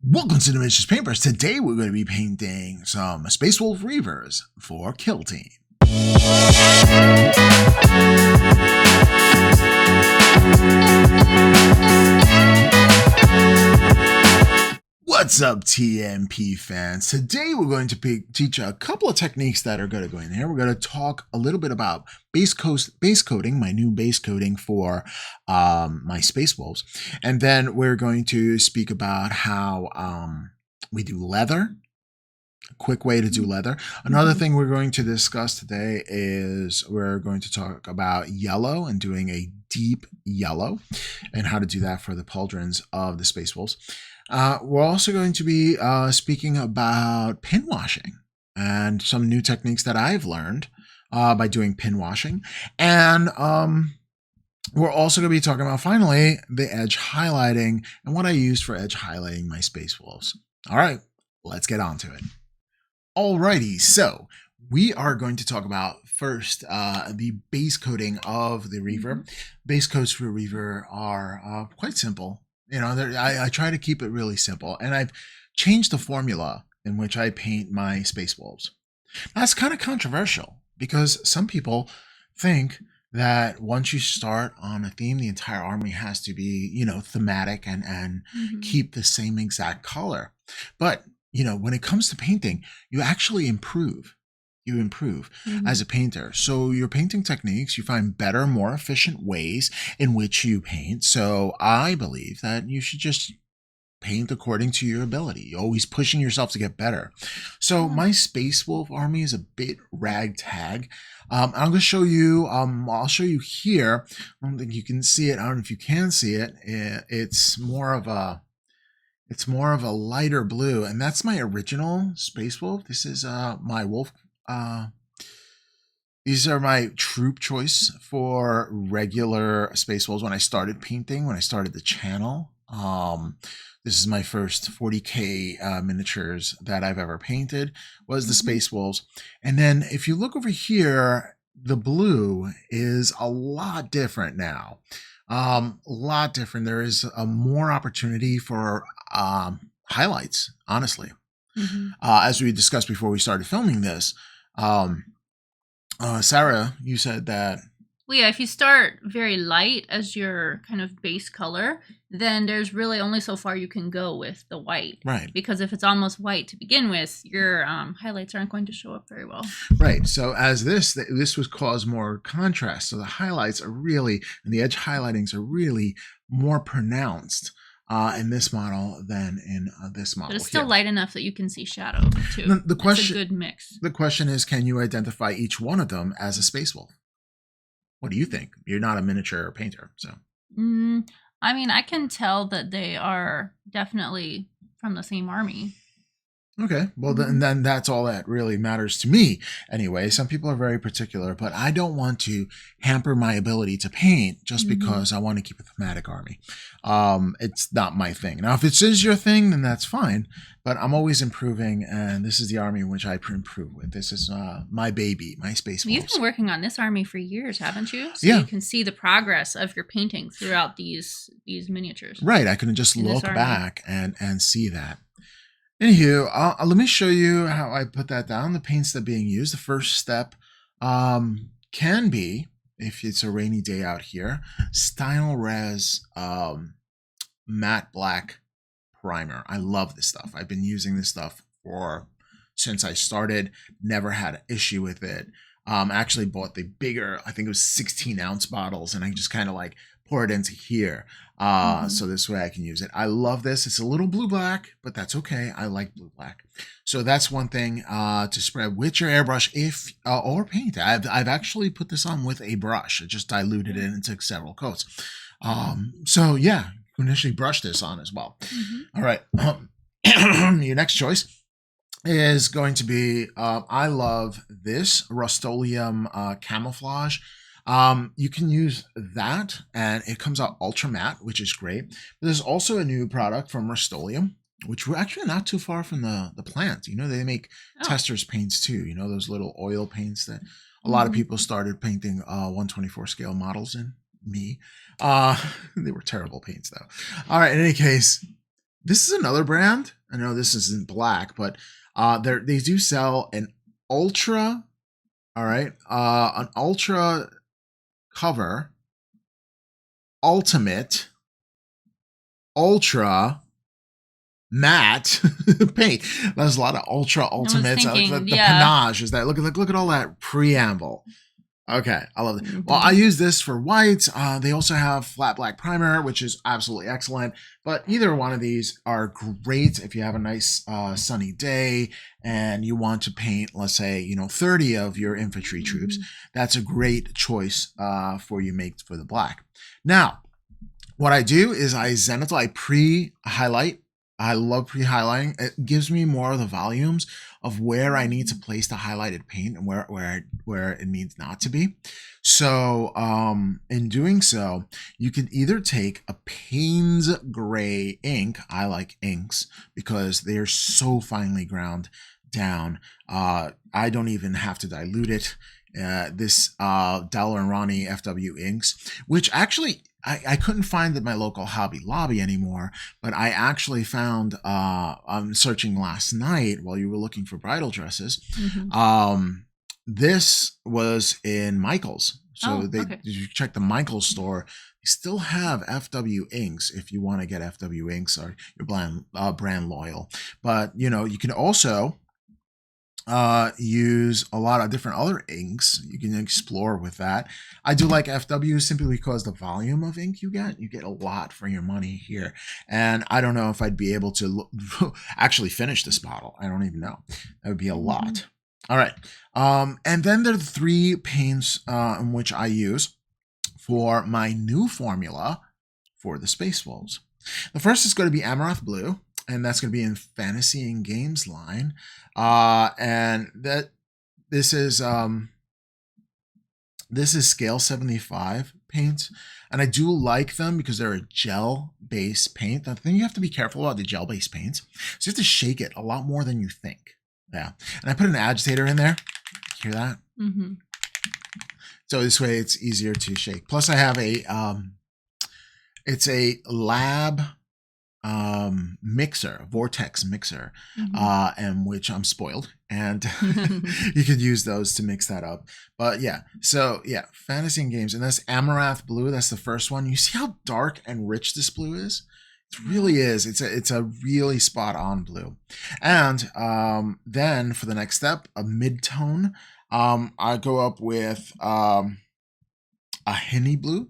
Welcome to the Miniatures Paintbrush. Today we're going to be painting some Space Wolf Reivers for Kill Team. What's up, TMP fans? Today we're going to teach a couple of techniques that are going to go in here. We're going to talk a little bit about base coating, my new base coating for my Space Wolves. And then we're going to speak about how we do leather. A quick way to do leather. Another thing we're going to discuss today is we're going to talk about yellow and doing a deep yellow and how to do that for the pauldrons of the Space Wolves. We're also going to be speaking about pin washing and some new techniques that I've learned by doing pin washing. And we're also going to be talking about, finally, the edge highlighting and what I use for edge highlighting my Space Wolves. All right, let's get on to it. Alrighty, so we are going to talk about first the base coating of the Reiver. Base coats for Reiver are quite simple. You know, I try to keep it really simple, and I've changed the formula in which I paint my Space Wolves. That's kind of controversial because some people think that once you start on a theme, the entire army has to be, you know, thematic and keep the same exact color. But you know, when it comes to painting, you actually improve. You improve as a painter. So your painting techniques, you find better, more efficient ways in which you paint. So I believe that you should just paint according to your ability. You're always pushing yourself to get better. So my Space Wolf army is a bit ragtag. I'm going to show you, I'll show you here. I don't think you can see it. I don't know if you can see it. It's more of a lighter blue, and that's my original Space Wolf. This is my wolf. These are my troop choice for regular Space Wolves when I started painting, when I started the channel. This is my first 40K miniatures that I've ever painted, was the Space Wolves. And then if you look over here, the blue is a lot different now. A lot different. There is more opportunity for highlights, honestly. As we discussed before we started filming this, Sarah, you said that. Well, yeah, if you start very light as your kind of base color, then there's really only so far you can go with the white. Right. Because if it's almost white to begin with, your highlights aren't going to show up very well. Right. So as this would cause more contrast. So the highlights are really, and the edge highlightings are really more pronounced in this model than in this model. But it's still light enough that you can see shadow too. The question, it's a good mix. The question is, can you identify each one of them as a Space Wolf? What do you think? You're not a miniature painter, so. I mean, I can tell that they are definitely from the same army. Okay, well then that's all that really matters to me. Anyway, some people are very particular, but I don't want to hamper my ability to paint just because I want to keep a thematic army. It's not my thing. Now, if it is your thing, then that's fine. But I'm always improving, and this is the army in which I improve with. This is my baby, my Space Wolves. You've been working on this army for years, haven't you? So yeah. You can see the progress of your painting throughout these miniatures. Right, I can just look back and see that. Anywho, let me show you how I put that down. The paints that are being used. The first step can be, if it's a rainy day out here, Style Res matte black primer. I love this stuff. I've been using this stuff since I started. Never had an issue with it. Actually bought the bigger, I think it was 16-ounce bottles, and I just kind of like pour it into here. So this way I can use it. I love this. It's a little blue-black, but that's okay. I like blue-black. So that's one thing to spread with your airbrush or paint. I've actually put this on with a brush. I just diluted it and took several coats. So yeah, you can initially brush this on as well. All right. Your next choice is going to be, I love this Rust-Oleum camouflage. You can use that, and it comes out ultra matte, which is great. But there's also a new product from Rust-Oleum, which we're actually not too far from the plant. You know, they make testers paints too. You know, those little oil paints that a lot of people started painting 1/24 scale models in. Me. They were terrible paints though. All right, in any case, This is another brand. I know this isn't black, but they do sell an ultra. All right, an ultra cover ultimate ultra matte paint. There's a lot of ultra ultimates. Thinking, The panache is that. Look at all that preamble. Okay, I love it. Well, I use this for whites. They also have flat black primer, which is absolutely excellent. But either one of these are great if you have a nice sunny day and you want to paint, let's say, 30 of your infantry troops. That's a great choice for you make for the black. Now, what I do is I zenithal, I pre-highlight. I love pre-highlighting. It gives me more of the volumes of where I need to place the highlighted paint and where it needs not to be. So in doing so, you can either take a Payne's gray ink. I like inks because they are so finely ground down. I don't even have to dilute it. This Dowler & Ronnie FW inks, which actually I couldn't find at my local Hobby Lobby anymore, but I actually found, I'm searching last night while you were looking for bridal dresses. This was in Michael's. So you check the Michael's store, they still have FW inks if you want to get FW inks or your brand loyal. But, you can also use a lot of different other inks. You can explore with that. I do like FW simply because the volume of ink you get a lot for your money here. And I don't know if I'd be able to actually finish this bottle. I don't even know. That would be a lot. All right. And then there are the 3 paints in which I use for my new formula for the Space Wolves. The first is going to be Amaranth Blue, and that's going to be in Fantasy and Games line. And this is scale 75 paints, and I do like them because they're a gel-based paint. The thing you have to be careful about the gel-based paints is you have to shake it a lot more than you think. Yeah, and I put an agitator in there. Hear that? So this way it's easier to shake. Plus, I have it's a lab mixer, a vortex mixer, and which I'm spoiled, and you could use those to mix that up. But yeah, so yeah, Fantasy and Games, and that's Amaranth Blue. That's the first one. You see how dark and rich this blue is? It really is. It's a really spot on blue. And then for the next step, a mid-tone, I go up with a Henny Blue,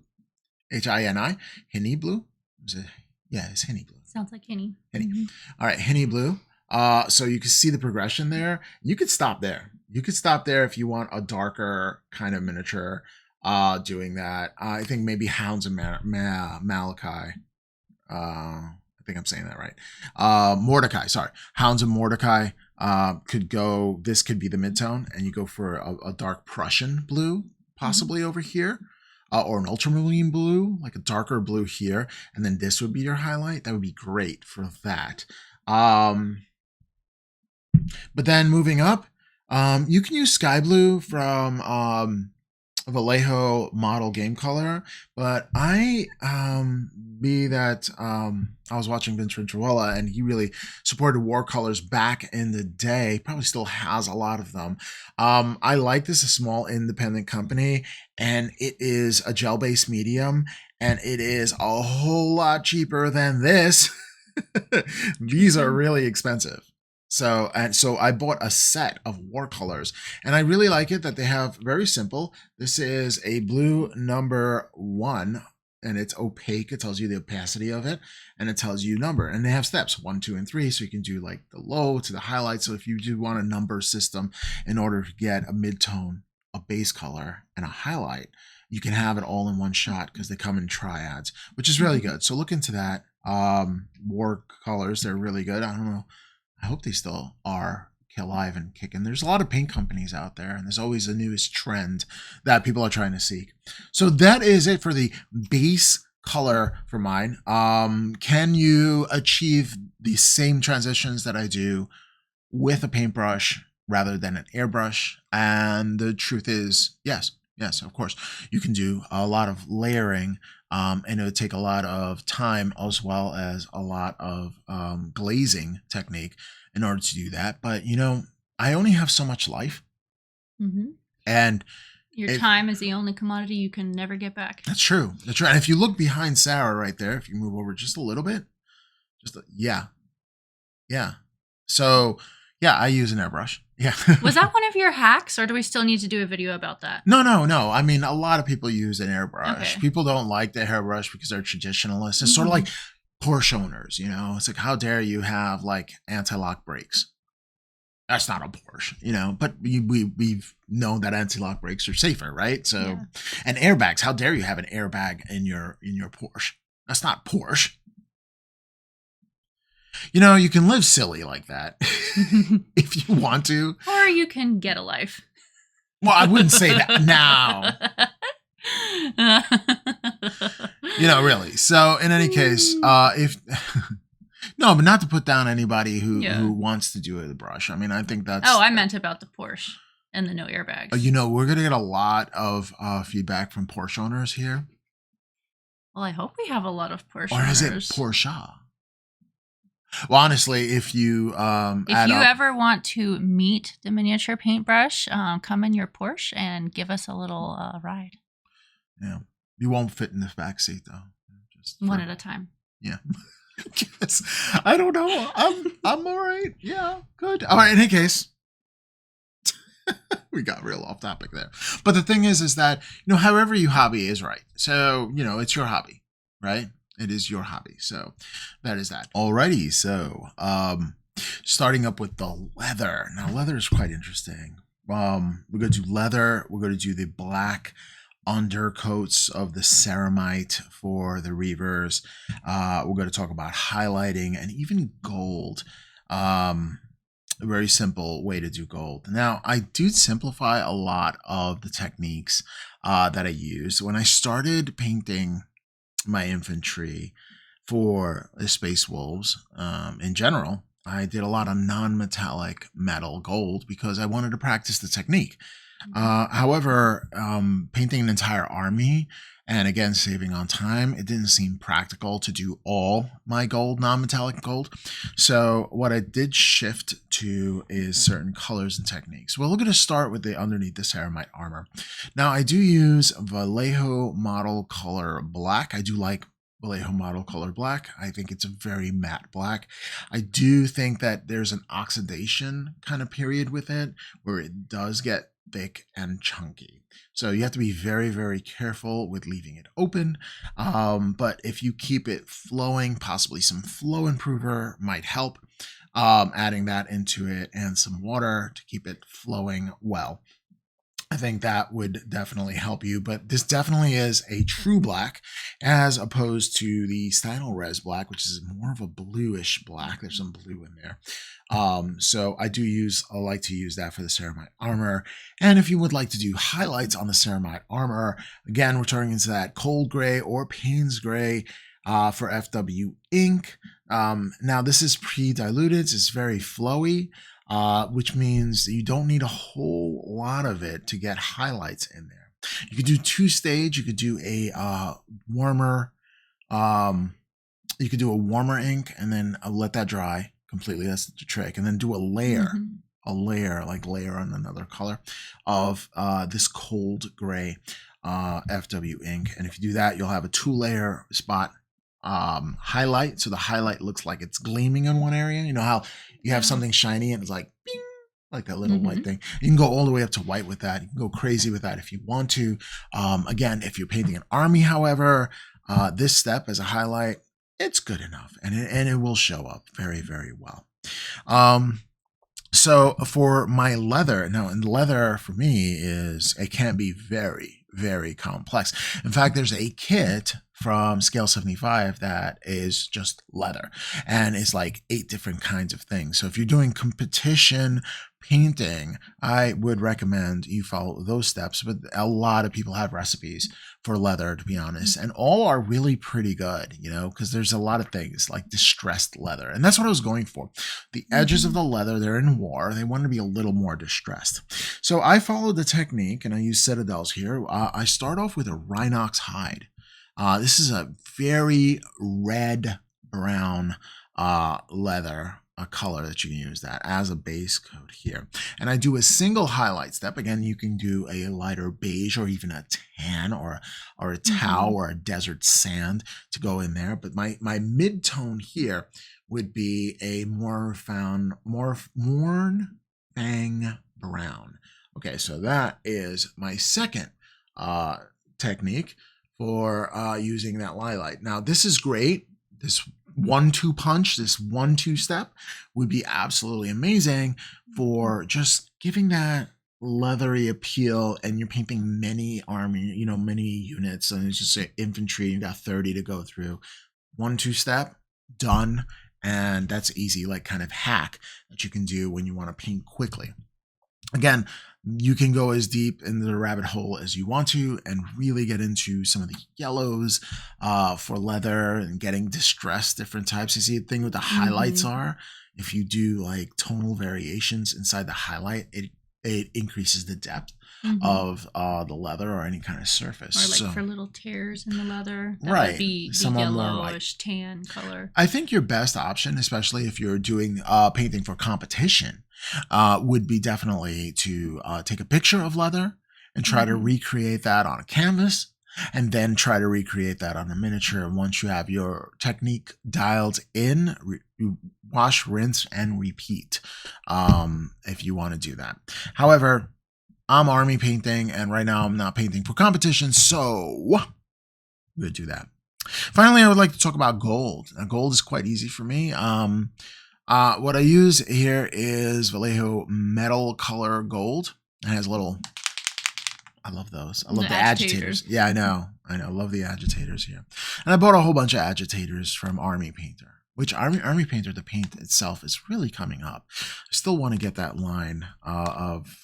H-I-N-I, Henny Blue. Yeah, it's Henny Blue. Sounds like Henny. All right, Henny Blue. So you can see the progression there. You could stop there. You could stop there if you want a darker kind of miniature doing that. I think maybe Hounds of Malachi. I think I'm saying that right. Mordecai, sorry. Hounds of Mordecai could go, this could be the mid-tone, and you go for a dark Prussian blue, possibly over here. Or an ultramarine blue, like a darker blue here, and then this would be your highlight. That would be great for that. But then moving up, you can use sky blue from Vallejo model game color, but I was watching Vince Venturella, and he really supported war colors back in the day. Probably still has a lot of them. I like this, a small independent company, and it is a gel-based medium, and it is a whole lot cheaper than this. These are really expensive. So I bought a set of war colors, and I really like it that they have very simple. This is a blue number 1, and it's opaque. It tells you the opacity of it, and it tells you number. And they have steps 1, 2, and 3, so you can do like the low to the highlight. So if you do want a number system in order to get a mid-tone, a base color, and a highlight, you can have it all in one shot because they come in triads, which is really good. So look into that. War colors, they're really good. I don't know. I hope they still are alive and kicking. There's a lot of paint companies out there, and there's always the newest trend that people are trying to seek. So that is it for the base color for mine. Can you achieve the same transitions that I do with a paintbrush rather than an airbrush? And the truth is, yes, Yes, of course. You can do a lot of layering, and it would take a lot of time as well as a lot of glazing technique in order to do that. But I only have so much life, Mm-hmm. and Your time is the only commodity you can never get back. That's true. That's right. And if you look behind Sarah right there, if you move over just a little bit, yeah. So yeah, I use an airbrush. Yeah. Was that one of your hacks, or do we still need to do a video about that? No. I mean, a lot of people use an airbrush. Okay. People don't like the hairbrush because they're traditionalists. It's sort of like Porsche owners, It's like, how dare you have like anti-lock brakes? That's not a Porsche, but we've known that anti-lock brakes are safer, right? So, yeah. And airbags, how dare you have an airbag in your Porsche? That's not Porsche. You can live silly like that if you want to. Or you can get a life. Well, I wouldn't say that now. Really. So in any case, if... No, but not to put down anybody who wants to do the brush. I mean, I think that's... Oh, I meant about the Porsche and the no airbags. We're going to get a lot of feedback from Porsche owners here. Well, I hope we have a lot of Porsche owners. Or is it Porsche? Well, honestly, if you ever want to meet the miniature paintbrush, come in your Porsche and give us a little ride. Yeah. You won't fit in the back seat, though. Just one at a time. Yeah. Yes. I don't know. I'm all right. Yeah, good. All right. In any case, we got real off topic there. But the thing is that however your hobby is right. So it's your hobby, right? It is your hobby. So that is that. Alrighty. So starting up with the leather. Now leather is quite interesting. We're going to do leather. We're going to do the black undercoats of the ceramite for the Reivers. We're going to talk about highlighting and even gold. A very simple way to do gold. Now, I do simplify a lot of the techniques that I use. When I started painting my infantry for the Space Wolves in general, I did a lot of non-metallic metal gold because I wanted to practice the technique. However, painting an entire army and again, saving on time, it didn't seem practical to do all my gold, non-metallic gold. So what I did shift to is certain colors and techniques. Well, we're going to start with the underneath the ceramite armor. Now I do use Vallejo model color black. I do like Vallejo model color black. I think it's a very matte black. I do think that there's an oxidation kind of period with it where it does get thick and chunky. So you have to be very, very careful with leaving it open. But if you keep it flowing, possibly some flow improver might help. Adding that into it and some water to keep it flowing well. I think that would definitely help you, but this definitely is a true black as opposed to the Stynylrez Res black, which is more of a bluish black. There's some blue in there. So I like to use that for the ceramite armor. And if you would like to do highlights on the ceramite armor, again, we're turning into that cold gray or Payne's gray for FW ink. Now this is pre-diluted. It's very flowy. Which means you don't need a whole lot of it to get highlights in there. You could do 2-stage. You could do a warmer. You could do a warmer ink and then let that dry completely. That's the trick. And then do a layer, layer on another color of this cold gray FW ink. And if you do that, you'll have a 2-layer spot highlight. So the highlight looks like it's gleaming in one area. You know how you have something shiny and it's like bing, like that little white thing. You can go all the way up to white with that. You can go crazy with that if you want to. Again, if you're painting an army, however, this step as a highlight, it's good enough and it will show up very, very well. So for my leather, now, and leather for me it can be very, very complex. In fact, there's a kit from Scale 75 that is just leather and it's like 8 different kinds of things. So if you're doing competition painting, I would recommend you follow those steps, but a lot of people have recipes for leather, to be honest, and all are really pretty good, because there's a lot of things like distressed leather, and that's what I was going for. The edges of the leather, they're in war. They want to be a little more distressed. So I followed the technique, and I use Citadels here. I start off with a Rhinox hide. This is a very red-brown leather, a color that you can use that as a base coat here. And I do a single highlight step. Again, you can do a lighter beige or even a tan or a tau or a desert sand to go in there. But my mid-tone here would be a more worn fang brown. Okay, so that is my second technique for using that highlight. Now, this is great. This 1-2 punch, this 1-2 step would be absolutely amazing for just giving that leathery appeal, and you're painting many army, many units, and it's just infantry, you got 30 to go through. 1-2 step, done, and that's easy, like kind of hack that you can do when you want to paint quickly. Again, you can go as deep into the rabbit hole as you want to and really get into some of the yellows for leather and getting distressed, different types. You see, the thing with the highlights are, if you do like tonal variations inside the highlight, it increases the depth of the leather or any kind of surface. Or like for little tears in the leather. That Right. would be the Some are more yellowish tan color. I think your best option, especially if you're doing painting for competition, would be definitely to take a picture of leather and try to recreate that on a canvas, and then try to recreate that on a miniature. And once you have your technique dialed in, wash, rinse, and repeat if you want to do that. However, I'm army painting, and right now I'm not painting for competition, so we'll do that. Finally, I would like to talk about gold. Now, gold is quite easy for me. What I use here is Vallejo metal color gold. It has little, I love those. I love the agitators. Yeah, I know. I love the agitators here. And I bought a whole bunch of agitators from Army Painter, which Army Painter, the paint itself is really coming up. I still want to get that line of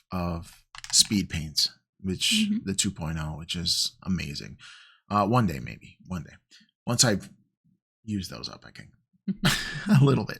speed paints, which the 2.0, which is amazing. One day, maybe. One day. Once I've used those up, I can. A little bit.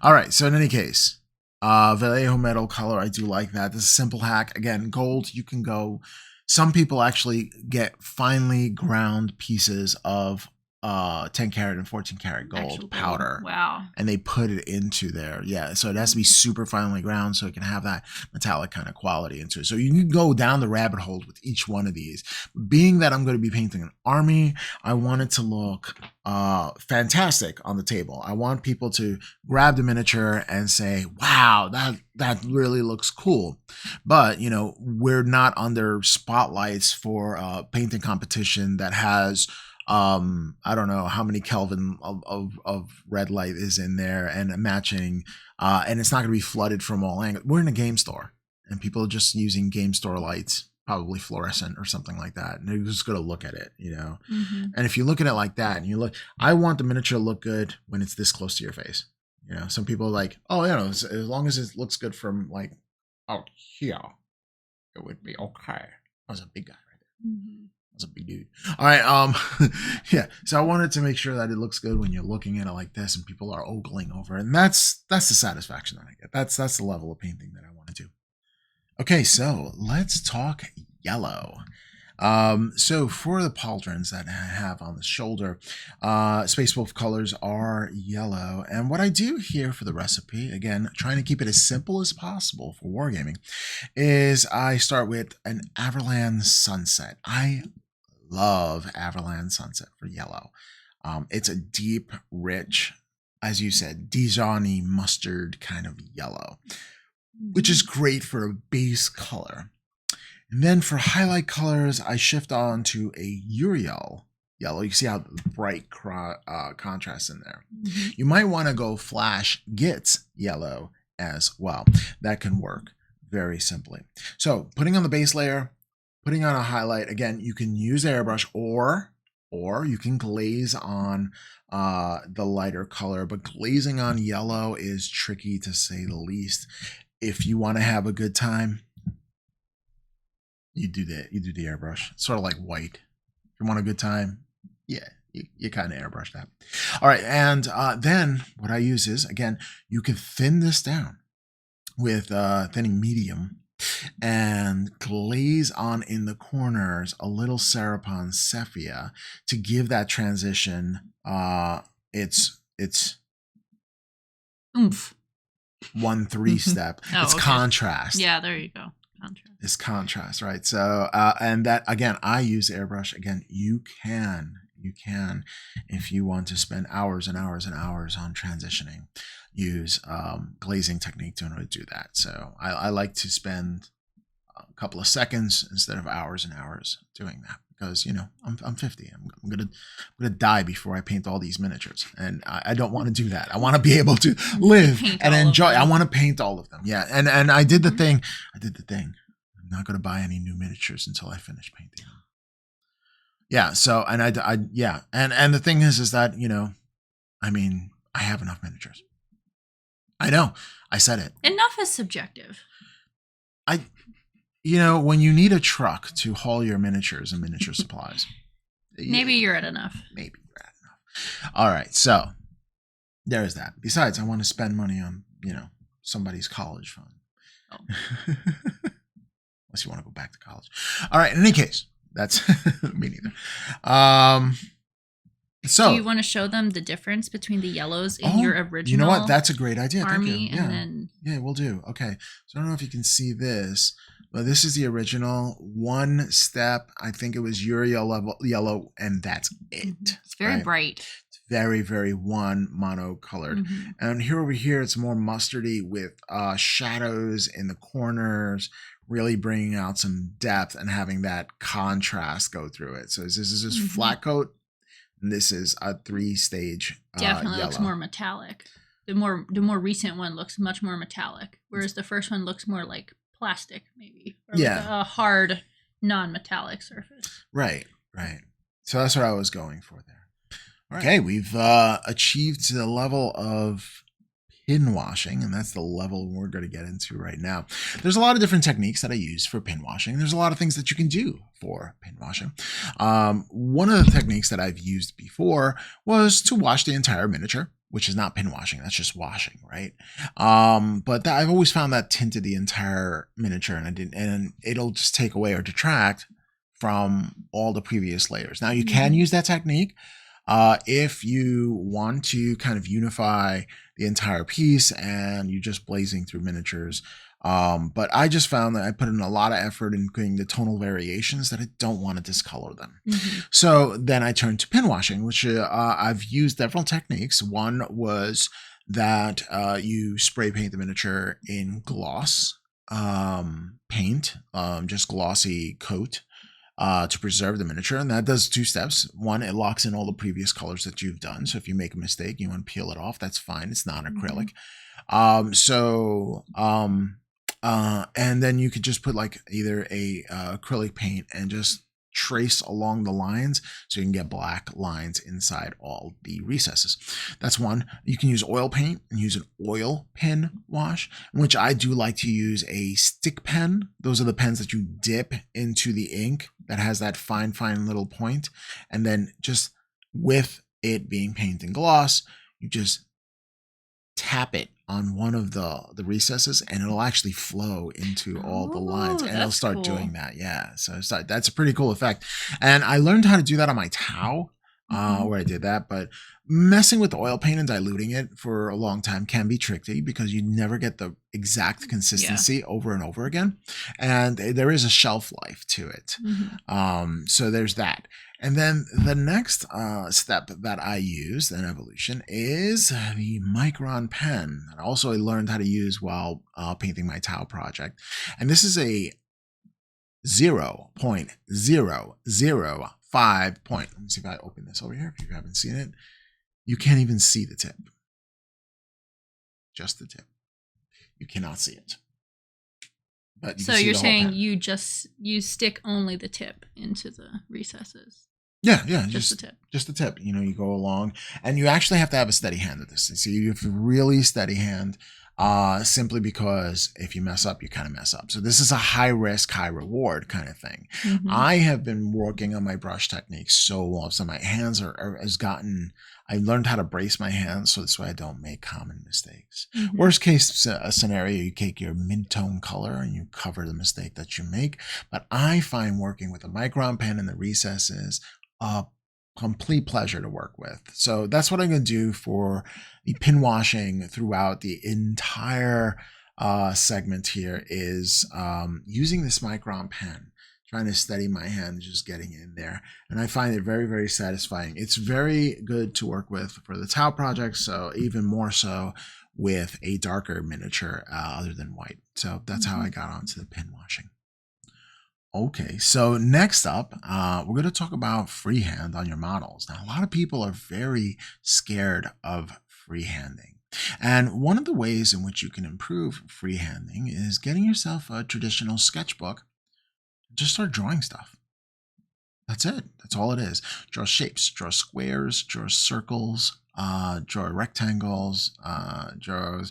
All right. So in any case, Vallejo metal color, I do like that. This is a simple hack. Again, gold, you can go. Some people actually get finely ground pieces of 10 karat and 14 karat gold powder. Wow. And they put it into there. Yeah. So it has to be super finely ground so it can have that metallic kind of quality into it. So you can go down the rabbit hole with each one of these. Being that I'm going to be painting an army, I want it to look fantastic on the table. I want people to grab the miniature and say, wow, that really looks cool. But, we're not under spotlights for a painting competition that has I don't know how many Kelvin of red light is in there and matching, and it's not going to be flooded from all angles. We're in a game store, and people are just using game store lights, probably fluorescent or something like that, and they're just going to look at it, And if you look at it like that, and you look, I want the miniature to look good when it's this close to your face. Some people are like, oh, as long as it looks good from like out here, it would be okay. I was a big guy right there. That's a big dude. All right. Yeah. So I wanted to make sure that it looks good when you're looking at it like this and people are ogling over it. And that's the satisfaction that I get. That's the level of painting that I want to do. Okay. So let's talk yellow. So for the pauldrons that I have on the shoulder, Space Wolf colors are yellow. And what I do here for the recipe, again, trying to keep it as simple as possible for wargaming, is I start with an Averland Sunset. I love Averland Sunset for yellow. It's a deep, rich, as you said, Dijon-y mustard kind of yellow, which is great for a base color. And then for highlight colors, I shift on to a Uriel yellow. You see how bright contrast in there. You might want to go Flash Gitz yellow as well. That can work very simply. So putting on the base layer, putting on a highlight, again, you can use airbrush or you can glaze on the lighter color, but glazing on yellow is tricky to say the least. if you want to have a good time, you do the airbrush. It's sort of like white. If you want a good time, yeah, you kind of airbrush that. All right, and then what I use is, again, you can thin this down with thinning medium and glaze on in the corners a little Serapon Sepia to give that transition it's oomph. 1-3 step. It's okay. Contrast. Yeah, there you go. Contrast. It's contrast, right? So and that, again, I use airbrush. Again, you can, if you want to spend hours and hours and hours on transitioning, use glazing technique in order to do that. So I like to spend a couple of seconds instead of hours and hours doing that, because I'm 50. I'm gonna die before I paint all these miniatures, and I don't want to do that. I want to be able to live and enjoy. I want to paint all of them. Yeah, and I did the thing. I'm not gonna buy any new miniatures until I finish painting them. Yeah. So and and the thing is that I have enough miniatures. I know. I said it. Enough is subjective. When you need a truck to haul your miniatures and miniature supplies, maybe you're at enough. All right, so there's that. Besides, I want to spend money on somebody's college fund. Oh. Unless you want to go back to college. All right. In any case, that's me neither. So do you want to show them the difference between the yellows in your original? You know what? That's a great idea. Army. Thank you. Yeah, we'll do. Okay. So I don't know if you can see this, but this is the original one step. I think it was your yellow, and that's it. It's very bright. It's very, very one monocolored. And over here, it's more mustardy with shadows in the corners, really bringing out some depth and having that contrast go through it. So this is just flat coat. And this is a 3-stage definitely yellow. Looks more metallic. The more recent one looks much more metallic, whereas the first one looks more like plastic, maybe, or like a hard non-metallic surface. Right. So that's what I was going for there. All right. Okay, we've achieved the level of pin washing, and that's the level we're going to get into right now. There's a lot of different techniques that I use for pin washing. There's a lot of things that you can do for pin washing. One of the techniques that I've used before was to wash the entire miniature, which is not pin washing. That's just washing, right? But I've always found that tinted the entire miniature, and it'll just take away or detract from all the previous layers. Now, you can use that technique if you want to kind of unify the entire piece and you're just blazing through miniatures. But I just found that I put in a lot of effort in creating the tonal variations that I don't want to discolor them. So then I turned to pin washing, which I've used several techniques. One was that you spray paint the miniature in gloss paint, just glossy coat. To preserve the miniature, and that does 2 steps. One, it locks in all the previous colors that you've done. So if you make a mistake, you want to peel it off, that's fine. It's not acrylic. And then you could just put like either a acrylic paint and just trace along the lines so you can get black lines inside all the recesses. That's one. You can use oil paint and use an oil pen wash, which I do like to use a stick pen. Those are the pens that you dip into the ink that has that fine little point. And then just with it being paint and gloss, you just tap it on one of the recesses and it'll actually flow into all the lines, and it'll start doing that. Yeah. So that's a pretty cool effect. And I learned how to do that on my Tau, where I did that, but messing with the oil paint and diluting it for a long time can be tricky because you never get the exact consistency over and over again. And there is a shelf life to it. So there's that. And then the next step that I use in evolution is the Micron pen that also I learned how to use while painting my Tau project. And this is a 0.005 point. Let me see if I open this over here. If you haven't seen it, you can't even see the tip. Just the tip. You cannot see it. But so you're saying you stick only the tip into the recesses. Yeah, just the tip. Just the tip. You go along, and you actually have to have a steady hand at this. So you have a really steady hand. simply because if you mess up, you kind of mess up. So this is a high risk, high reward kind of thing. Mm-hmm. I have been working on my brush techniques so well, so my hands I learned how to brace my hands so this way I don't make common mistakes. Mm-hmm. Worst case scenario, you take your mid-tone color and you cover the mistake that you make. But I find working with a micron pen in the recesses a complete pleasure to work with. So that's what I'm going to do for the pin washing throughout the entire segment here is using this micron pen, trying to steady my hand, just getting in there. And I find it very, very satisfying. It's very good to work with for the Tau project, so even more so with a darker miniature other than white. So that's how I got onto the pin washing. Okay, so next up, we're going to talk about freehand on your models. Now, a lot of people are very scared of freehanding. And one of the ways in which you can improve freehanding is getting yourself a traditional sketchbook. Just start drawing stuff. That's it. That's all it is. Draw shapes, draw squares, draw circles, draw rectangles, draw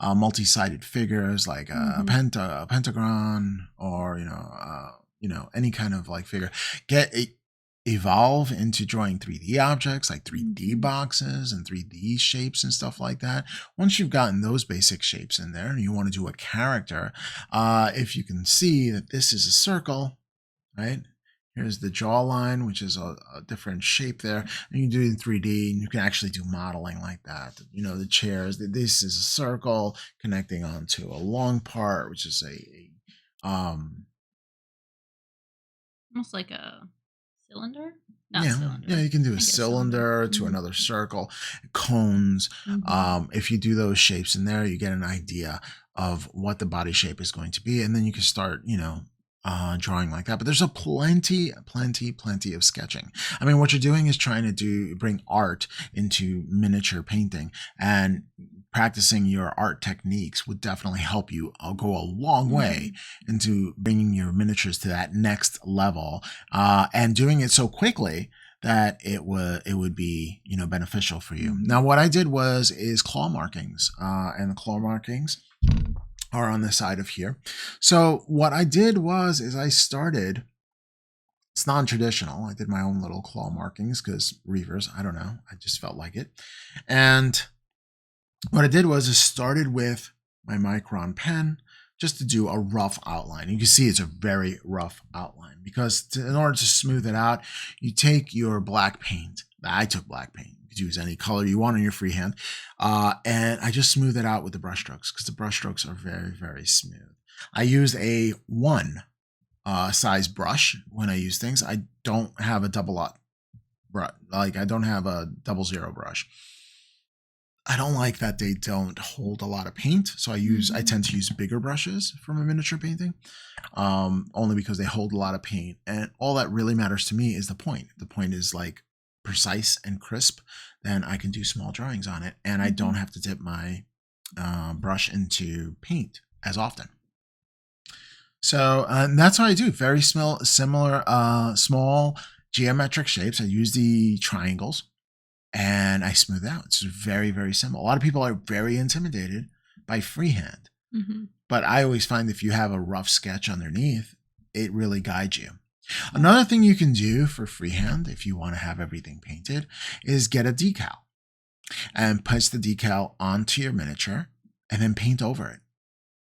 multi-sided figures like a pentagon, or any kind of like figure. Evolve into drawing 3D objects like 3D boxes and 3D shapes and stuff like that. Once you've gotten those basic shapes in there and you want to do a character, if you can see that this is a circle, right? Here's the jawline, which is a different shape there. And you can do it in 3D, and you can actually do modeling like that. The chairs, this is a circle connecting onto a long part, which is almost like a cylinder? Cylinder. Yeah, you can do a cylinder to another circle, cones. If you do those shapes in there, you get an idea of what the body shape is going to be, and then you can start, drawing like that. But there's plenty of sketching. I mean, what you're doing is trying to bring art into miniature painting, and practicing your art techniques would definitely help you go a long way into bringing your miniatures to that next level, and doing it so quickly that it would be beneficial for you. Now, what I did is claw markings, and the claw markings are on the side of here. So what I did is I started. It's non-traditional. I did my own little claw markings because Reivers, I don't know, I just felt like it. And what I did is started with my micron pen just to do a rough outline. You can see it's a very rough outline because in order to smooth it out, you take your black paint. I took black paint. You could use any color you want on your freehand. And I just smooth it out with the brush strokes because the brush strokes are very, very smooth. I used a 1 size brush when I use things. I don't have a I don't have a 00 brush. I don't like that they don't hold a lot of paint, so I tend to use bigger brushes for my miniature painting, only because they hold a lot of paint. And all that really matters to me is the point. If the point is like precise and crisp, then I can do small drawings on it, and I don't have to dip my brush into paint as often. So that's how I do. Very similar small geometric shapes. I use the triangles. And I smooth out. It's very, very simple. A lot of people are very intimidated by freehand. But I always find if you have a rough sketch underneath, it really guides you. Another thing you can do for freehand, if you want to have everything painted, is get a decal and place the decal onto your miniature and then paint over it.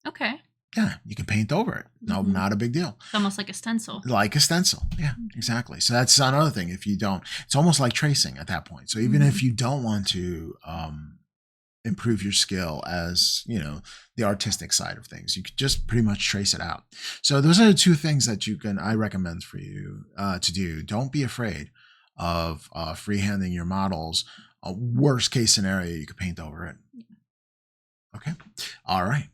Okay. Yeah, you can paint over it. No, not a big deal. It's almost like a stencil. Like a stencil. Yeah, exactly. So that's another thing. If you don't, it's almost like tracing at that point. So even if you don't want to improve your skill as, the artistic side of things, you could just pretty much trace it out. So those are the 2 things that I recommend for you to do. Don't be afraid of freehanding your models. A worst case scenario, you could paint over it. Okay. All right.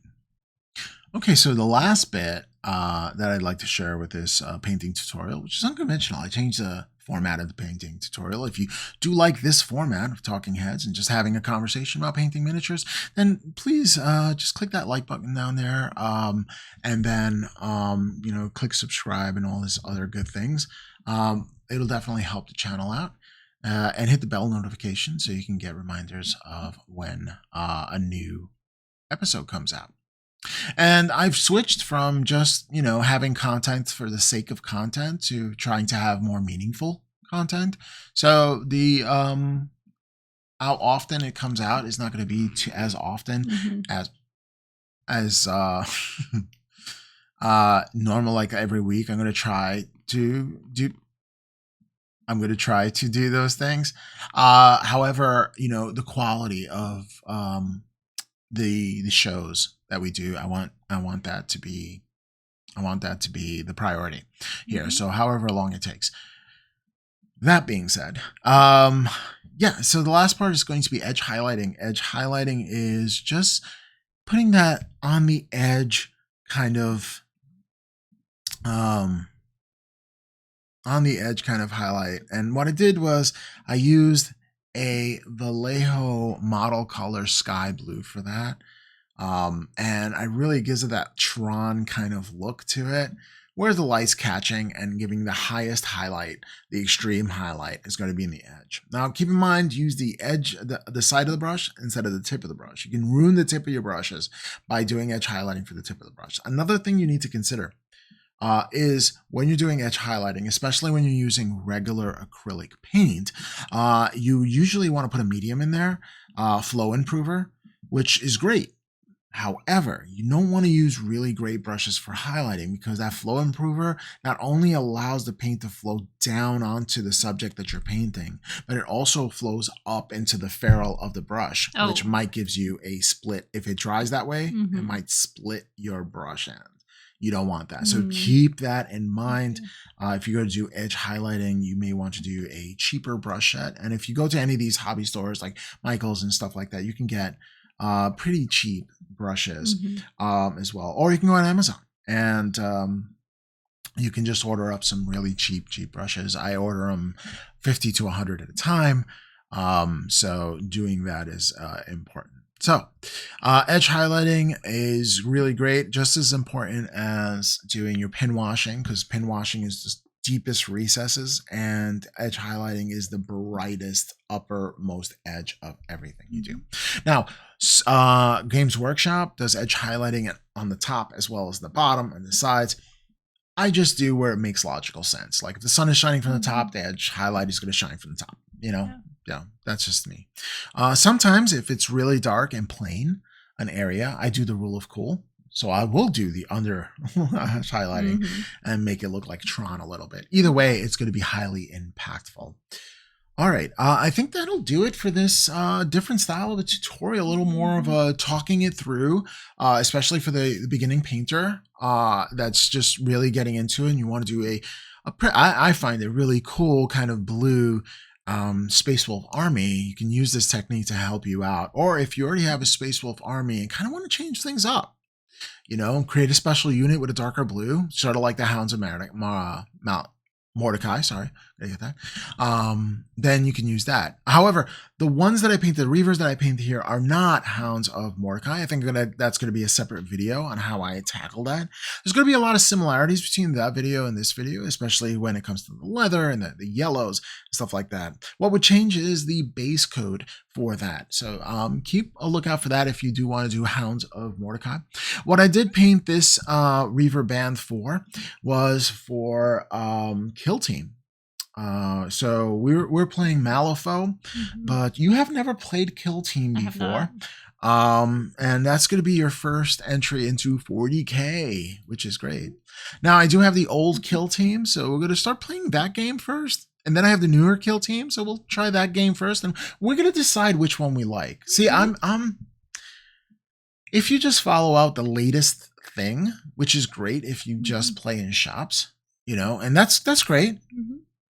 Okay, so the last bit that I'd like to share with this painting tutorial, which is unconventional. I changed the format of the painting tutorial. If you do like this format of talking heads and just having a conversation about painting miniatures, then please just click that like button down there, and then click subscribe and all these other good things. It'll definitely help the channel out. And hit the bell notification so you can get reminders of when a new episode comes out. And I've switched from just, having content for the sake of content to trying to have more meaningful content. So the how often it comes out is not going to be as often as normal, like every week. I'm going to try to do those things. However, the quality of the shows that we do, I want that to be the priority here. So however long it takes. That being said, so the last part is going to be edge highlighting. Edge highlighting is just putting that on the edge, kind of highlight. And what I did was I used a Vallejo model color sky blue for that. And it really gives it that Tron kind of look to it, where the light's catching and giving the highest highlight. The extreme highlight is going to be in the edge. Now, keep in mind, use the edge, the side of the brush instead of the tip of the brush. You can ruin the tip of your brushes by doing edge highlighting for the tip of the brush. Another thing you need to consider is when you're doing edge highlighting, especially when you're using regular acrylic paint, you usually want to put a medium in there, flow improver, which is great. However, you don't want to use really great brushes for highlighting, because that flow improver not only allows the paint to flow down onto the subject that you're painting, but it also flows up into the ferrule of the brush, which might give you a split. If it dries that way, it might split your brush end. You don't want that. So keep that in mind. If you go to do edge highlighting, you may want to do a cheaper brush set. And if you go to any of these hobby stores like Michael's and stuff like that, you can get pretty cheap brushes as well. Or you can go on Amazon and you can just order up some really cheap brushes. I order them 50 to 100 at a time. So doing that is important. So edge highlighting is really great, just as important as doing your pin washing, because pin washing is just deepest recesses, and edge highlighting is the brightest uppermost edge of everything you do. Now, Games Workshop does edge highlighting on the top as well as the bottom and the sides. I just do where it makes logical sense. Like if the sun is shining from the top, the edge highlight is going to shine from the top, Yeah, that's just me. Sometimes if it's really dark and plain an area, I do the rule of cool. So I will do the under highlighting and make it look like Tron a little bit. Either way, it's going to be highly impactful. All right, I think that'll do it for this different style of a tutorial, a little more of a talking it through, especially for the beginning painter that's just really getting into it, and you want to do I find a really cool kind of blue Space Wolf army. You can use this technique to help you out. Or if you already have a Space Wolf army and kind of want to change things up, create a special unit with a darker blue, sort of like the Hounds of Mordecai, sorry, did I get that? Then you can use that. However, the ones that I painted, the Reivers that I painted here, are not Hounds of Mordecai. I think that's going to be a separate video on how I tackle that. There's going to be a lot of similarities between that video and this video, especially when it comes to the leather and the yellows and stuff like that. What would change is the base code for that. So keep a lookout for that if you do want to do Hounds of Mordecai. What I did paint this Reiver band for was for Kill Team. So we're playing Malifaux, but you have never played Kill Team before. And that's going to be your first entry into 40K, which is great. Now I do have the old Kill Team, so we're going to start playing that game first. And then I have the newer Kill Team, so we'll try that game first, and we're going to decide which one we like. See, if you just follow out the latest thing, which is great if you just play in shops, and that's great.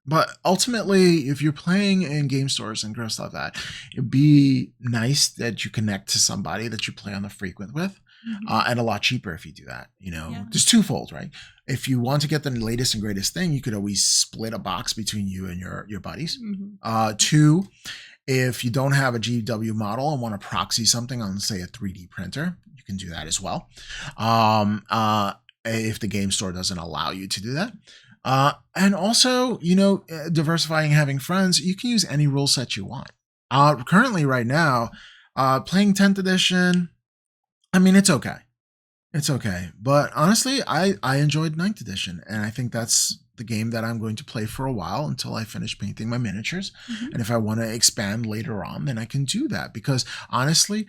But ultimately, if you're playing in game stores and stuff like that, it'd be nice that you connect to somebody that you play on the frequent with, and a lot cheaper if you do that. There's twofold, right? If you want to get the latest and greatest thing, you could always split a box between you and your buddies. Two, if you don't have a GW model and want to proxy something on, say, a 3D printer, you can do that as well. If the game store doesn't allow you to do that. And also, diversifying, having friends, you can use any rule set you want. Currently, right now, playing 10th edition, I mean, it's okay. It's okay. But honestly, I enjoyed 9th edition, and I think that's the game that I'm going to play for a while until I finish painting my miniatures. And if I want to expand later on, then I can do that, because honestly,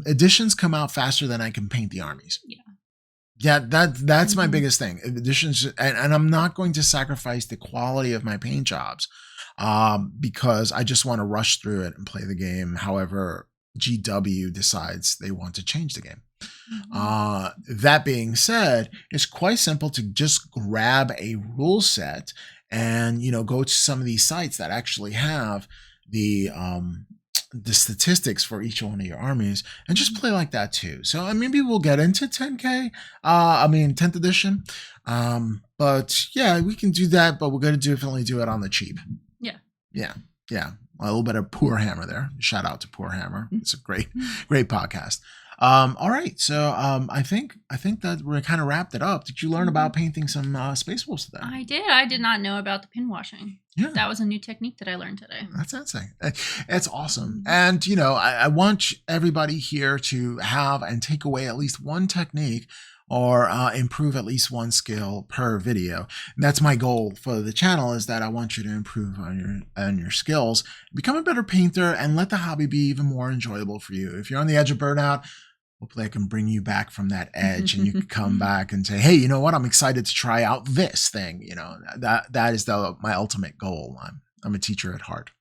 editions come out faster than I can paint the armies. Yeah, that's my biggest thing. Editions, and I'm not going to sacrifice the quality of my paint jobs because I just want to rush through it and play the game however GW decides they want to change the game. That being said, it's quite simple to just grab a rule set and, go to some of these sites that actually have the statistics for each one of your armies and just play like that too. So maybe we'll get into 10th edition. But yeah, we can do that, but we're going to definitely do it on the cheap. Yeah. A little bit of Poor Hammer there. Shout out to Poor Hammer. It's a great podcast. All right. So I think that we're kind of wrapped it up. Did you learn about painting some Space Wolves today? I did. I did not know about the pin washing. Yeah. That was a new technique that I learned today. That's insane. It's awesome. And, I want everybody here to have and take away at least one technique or improve at least one skill per video. And that's my goal for the channel, is that I want you to improve on your skills, become a better painter, and let the hobby be even more enjoyable for you. If you're on the edge of burnout, hopefully I can bring you back from that edge and you can come back and say, hey, you know what? I'm excited to try out this thing. That is my ultimate goal. I'm a teacher at heart.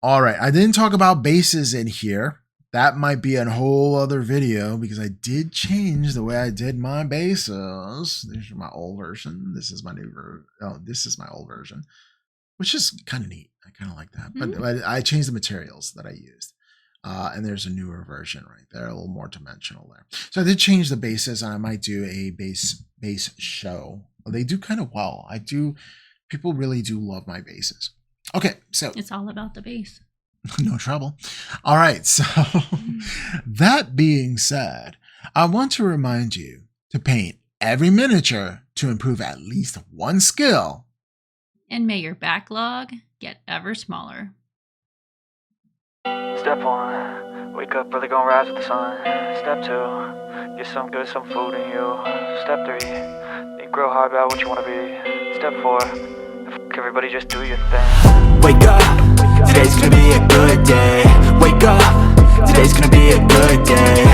All right. I didn't talk about bases in here. That might be a whole other video because I did change the way I did my bases. This is my old version. This is my new version. Oh, this is my old version, which is kind of neat. I kind of like that. But I changed the materials that I used. And there's a newer version right there, a little more dimensional there. So I did change the bases, and I might do a base show. They do kind of well. People really do love my bases. Okay, so it's all about the base. No trouble. All right, so that being said, I want to remind you to paint every miniature to improve at least one skill. And may your backlog get ever smaller. Step 1, wake up early, gonna rise with the sun. Step 2, get some food in you. Step 3, think real hard about what you wanna be. Step 4, everybody just do your thing. Wake up, today's gonna be a good day. Wake up, today's gonna be a good day.